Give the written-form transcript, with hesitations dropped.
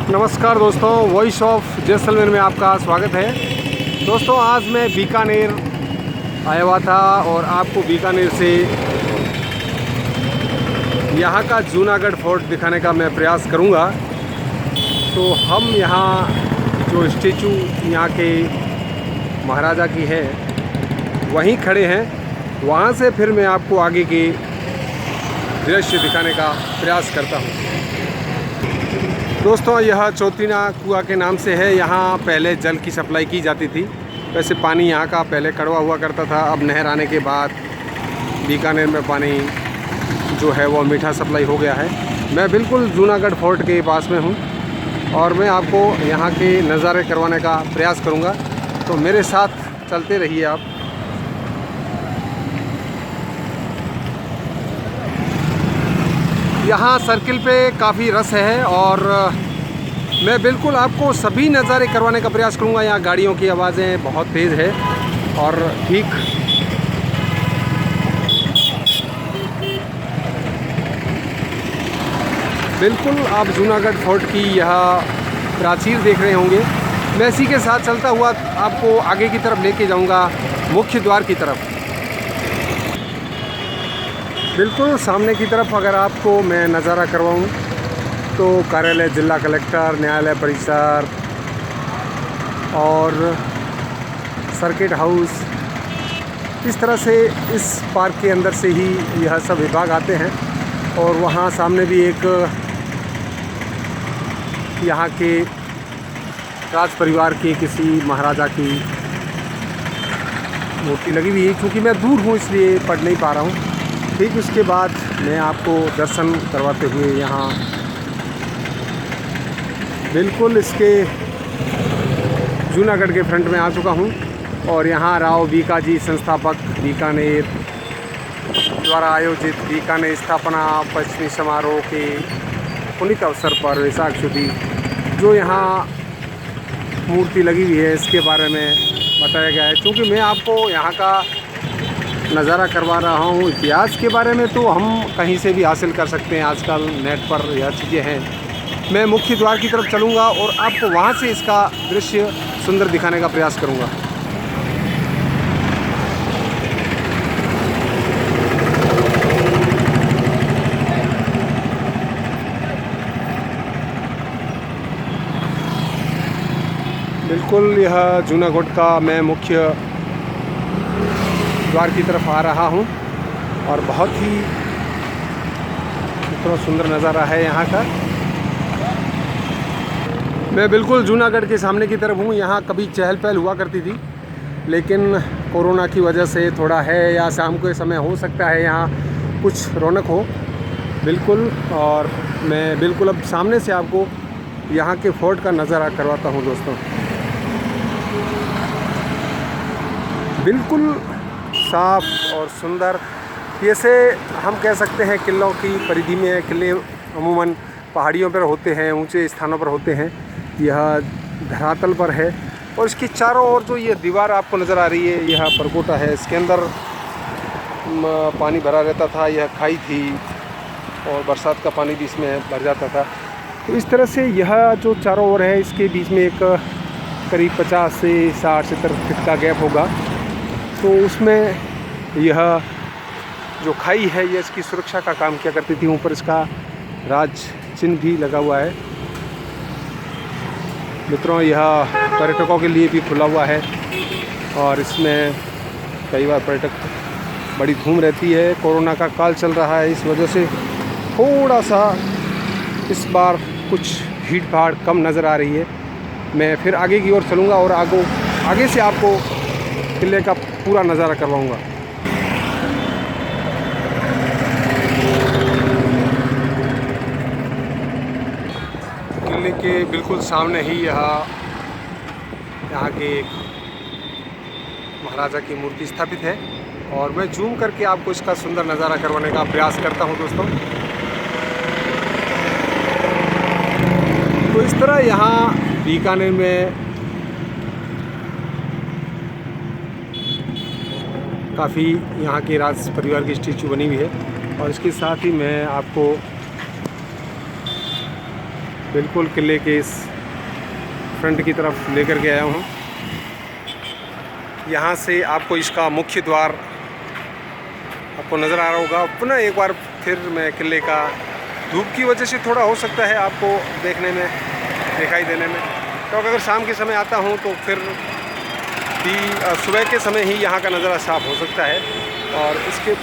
नमस्कार दोस्तों, voice of Jaisalmer में आपका स्वागत है। दोस्तों, आज मैं बीकानेर आया हुआ था और आपको बीकानेर से यहाँ का जूनागढ़ फोर्ट दिखाने का मैं प्रयास करूँगा। तो हम यहाँ जो स्टैचू यहाँ के महाराजा की है वहीं खड़े हैं, वहाँ से फिर मैं आपको आगे के दृश्य दिखाने का प्रयास करता हूँ। दोस्तों, यह चौतीना कुआं के नाम से है। यहाँ पहले जल की सप्लाई की जाती थी। वैसे पानी यहाँ का पहले कड़वा हुआ करता था, अब नहर आने के बाद बीकानेर में पानी जो है वो मीठा सप्लाई हो गया है। मैं बिल्कुल जूनागढ़ फोर्ट के पास में हूँ और मैं आपको यहाँ के नज़ारे करवाने का प्रयास करूँगा, तो मेरे साथ चलते रहिए आप। यहाँ सर्किल पे काफ़ी रस है और मैं बिल्कुल आपको सभी नज़ारे करवाने का प्रयास करूँगा। यहाँ गाड़ियों की आवाज़ें बहुत तेज़ है और ठीक बिल्कुल आप जूनागढ़ फोर्ट की यह प्राचीर देख रहे होंगे। मैं इसी के साथ चलता हुआ आपको आगे की तरफ लेके जाऊँगा, मुख्य द्वार की तरफ। बिल्कुल सामने की तरफ अगर आपको मैं नज़ारा करवाऊँ तो कार्यालय जिला कलेक्टर, न्यायालय परिसर और सर्किट हाउस, इस तरह से इस पार्क के अंदर से ही यह सब विभाग आते हैं। और वहाँ सामने भी एक यहाँ के राज परिवार के किसी महाराजा की मूर्ति लगी हुई है। क्योंकि मैं दूर हूँ इसलिए पढ़ नहीं पा रहा हूँ। ठीक उसके बाद मैं आपको दर्शन करवाते हुए यहाँ बिल्कुल इसके जूनागढ़ के फ्रंट में आ चुका हूँ। और यहाँ राव बीकाजी संस्थापक बीकानेर द्वारा आयोजित बीकानेर स्थापना पश्चिमी समारोह के पुनीत अवसर पर वैशाख शुद्धि जो यहाँ मूर्ति लगी हुई है इसके बारे में बताया गया है। क्योंकि मैं आपको यहाँ का नज़ारा करवा रहा हूँ, इतिहास के बारे में तो हम कहीं से भी हासिल कर सकते हैं, आजकल नेट पर यह चीज़ें हैं। मैं मुख्य द्वार की तरफ चलूँगा और आपको वहाँ से इसका दृश्य सुंदर दिखाने का प्रयास करूँगा। बिल्कुल यह जूनागढ़ का मैं मुख्य द्वार की तरफ आ रहा हूँ और बहुत ही इतना सुंदर नज़ारा है यहाँ का। मैं बिल्कुल जूनागढ़ के सामने की तरफ हूँ। यहाँ कभी चहल पहल हुआ करती थी, लेकिन कोरोना की वजह से थोड़ा है, या शाम के समय हो सकता है यहाँ कुछ रौनक हो। बिल्कुल, और मैं बिल्कुल अब सामने से आपको यहाँ के फोर्ट का नज़ारा करवाता हूँ। दोस्तों, बिल्कुल साफ और सुंदर, जैसे हम कह सकते हैं किलों की परिधि में। किले अमूमन पहाड़ियों पर होते हैं, ऊंचे स्थानों पर होते हैं। यह धरातल पर है और इसकी चारों ओर जो ये दीवार आपको नज़र आ रही है, यह परकोटा है। इसके अंदर पानी भरा रहता था, यह खाई थी और बरसात का पानी भी इसमें भर जाता था। तो इस तरह से यह जो चारों ओर है, इसके बीच में एक करीब 50 से 60-70 फीट का गैप होगा। तो उसमें यह जो खाई है ये इसकी सुरक्षा का काम किया करती थी। ऊपर इसका राज चिन्ह भी लगा हुआ है। मित्रों, यह पर्यटकों के लिए भी खुला हुआ है और इसमें कई बार पर्यटक बड़ी धूम रहती है। कोरोना का काल चल रहा है, इस वजह से थोड़ा सा इस बार कुछ भीड़ भाड़ कम नज़र आ रही है। मैं फिर आगे की ओर चलूँगा और आगे से आपको किले का पूरा नज़ारा करवाऊँगा। किले के बिल्कुल सामने ही यहाँ के एक महाराजा की मूर्ति स्थापित है और मैं जूम करके आपको इसका सुंदर नज़ारा करवाने का प्रयास करता हूँ। दोस्तों, तो इस तरह यहाँ बीकानेर में काफ़ी यहाँ के राज परिवार की स्टैचू बनी हुई है। और इसके साथ ही मैं आपको बिल्कुल किले के इस फ्रंट की तरफ लेकर के आया हूँ। यहाँ से आपको इसका मुख्य द्वार आपको नज़र आ रहा होगा। पुनः एक बार फिर मैं किले का, धूप की वजह से थोड़ा हो सकता है आपको देखने में, दिखाई देने में, तो अगर शाम के समय आता हूँ तो फिर भी सुबह के समय ही यहाँ का नज़ारा साफ़ हो सकता है। और इसके